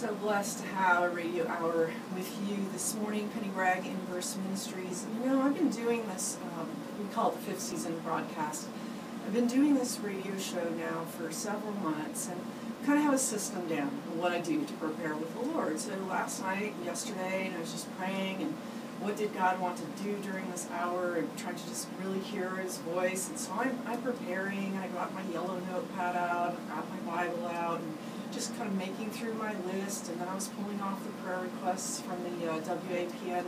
So blessed to have a radio hour with you this morning, Penny Bragg in Ministries. You know, I've been doing this, we call it the 5th season broadcast. I've been doing this radio show now for several months and kind of have a system down of what I do to prepare with the Lord. So last night, yesterday, and I was just praying and what did God want to do during this hour and trying to just really hear His voice. And so I'm preparing. I got my yellow notepad out, I got my Bible out, and just kind of making through my list, and then I was pulling off the prayer requests from the WAPN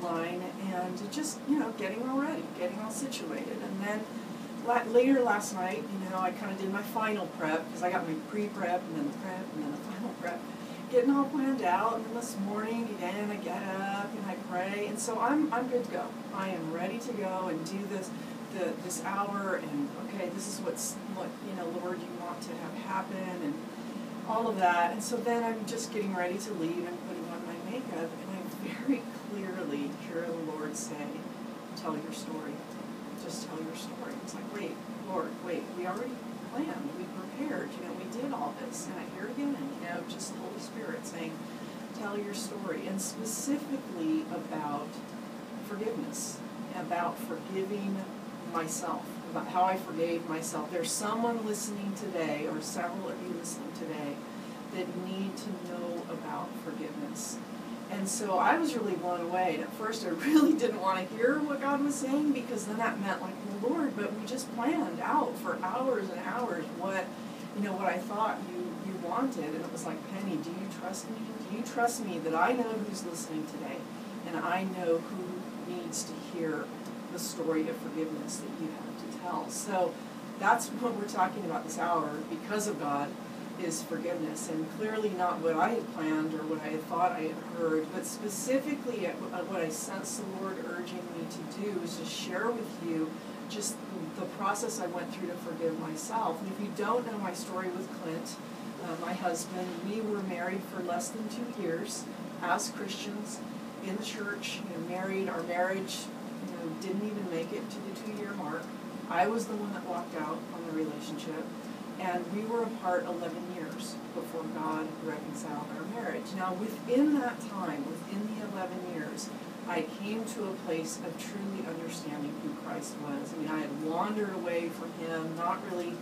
line, and just, you know, getting all ready, getting all situated. And then later last night, you know, I kind of did my final prep, because I got my pre-prep, and then the prep, and then the final prep, getting all planned out. And then this morning, again, I get up, and I pray, and so I'm good to go. I am ready to go and do this hour, and okay, this is what, you know, Lord, you want to have happen, and all of that. And so then I'm just getting ready to leave and putting on my makeup, and I very clearly hear the Lord say, tell your story. Just tell your story. It's like, wait, Lord, wait, we already planned, we prepared, you know, we did all this. And I hear it again, you know, just the Holy Spirit saying, tell your story. And specifically about forgiveness, about forgiving myself, about how I forgave myself. There's someone listening today, or several of you listening today, that need to know about forgiveness. And so I was really blown away. And at first I really didn't want to hear what God was saying, because then that meant like, well, Lord, but we just planned out for hours and hours what I thought you wanted. And it was like, Penny, do you trust me? Do you trust me that I know who's listening today, and I know who needs to hear the story of forgiveness that you have to tell? So that's what we're talking about this hour, because of God, is forgiveness. And clearly not what I had planned or what I had thought I had heard, but specifically what I sense the Lord urging me to do is to share with you just the process I went through to forgive myself. And if you don't know my story with Clint, my husband, we were married for less than 2 years as Christians in the church, you know, married. Our marriage, you know, didn't even make it to the 2-year mark. I was the one that walked out on the relationship, and we were apart 11 years before God reconciled our marriage. Now, within that time, within the 11 years, I came to a place of truly understanding who Christ was. I mean, I had wandered away from Him, not really,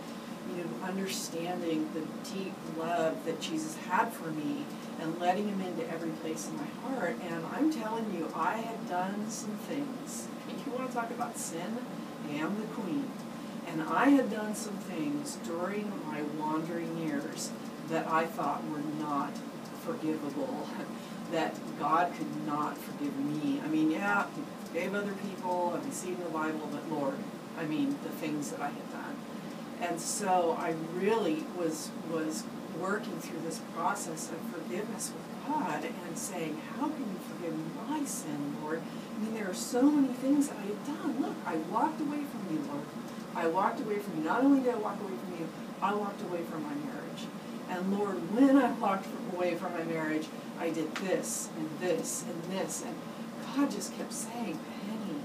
you know, understanding the deep love that Jesus had for me and letting Him into every place in my heart. And I'm telling you, I had done some things. If you want to talk about sin, I am the queen. And I had done some things during my wandering years that I thought were not forgivable, that God could not forgive me. I mean, yeah, He forgave other people, and we see in the Bible, but Lord, I mean, the things that I had done. And so I really was working through this process of forgiveness with God and saying, how can you forgive my sin, Lord? I mean, there are so many things that I had done. Look, I walked away from you, Lord. I walked away from you. Not only did I walk away from you, I walked away from my marriage. And Lord, when I walked away from my marriage, I did this and this and this. And God just kept saying, Penny,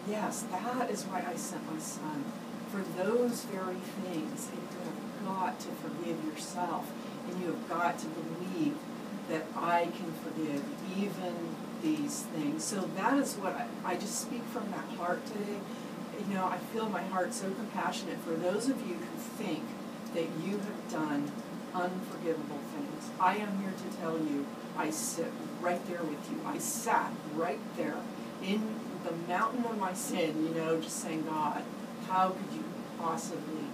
yes, that is why I sent my son. For those very things, and you have got to forgive yourself, and you have got to believe that I can forgive even these things. So that is what I just speak from that heart today. You know, I feel my heart so compassionate for those of you who think that you have done unforgivable things. I am here to tell you, I sit right there with you. I sat right there in the mountain of my sin, you know, just saying, God, how could you possibly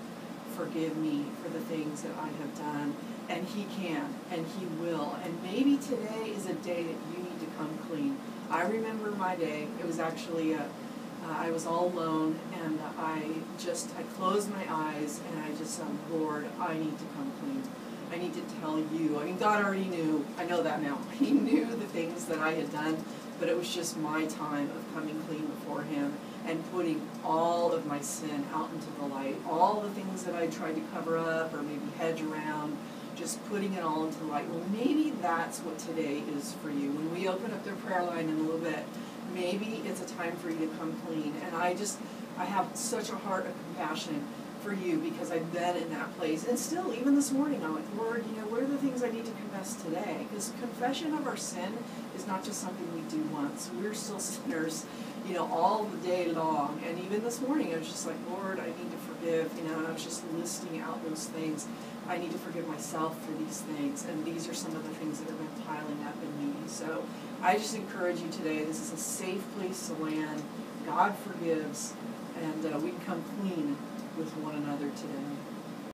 forgive me for the things that I have done? And He can, and He will. And maybe today is a day that you need to come clean. I remember my day. It was actually I was all alone, and I closed my eyes, and I just said, Lord, I need to come clean. I need to tell you. I mean, God already knew. I know that now. He knew the things that I had done, but it was just my time of coming clean before Him and putting all of my sin out into the light. All the things that I tried to cover up or maybe hedge around, just putting it all into the light. Well, maybe that's what today is for you. When we open up their prayer line in a little bit, maybe it's a time for you to come clean. And I have such a heart of compassion for you because I've been in that place. And still, even this morning, I'm like, Lord, what are the things I need to confess today? Because confession of our sin is not just something we do once. We're still sinners, all the day long. And even this morning, I was just like, Lord, I need to forgive. And I was just listing out those things. I need to forgive myself for these things. And these are some of the things that have been piling up in me. So I just encourage you today, this is a safe place to land. God forgives, and we can come clean with one another today.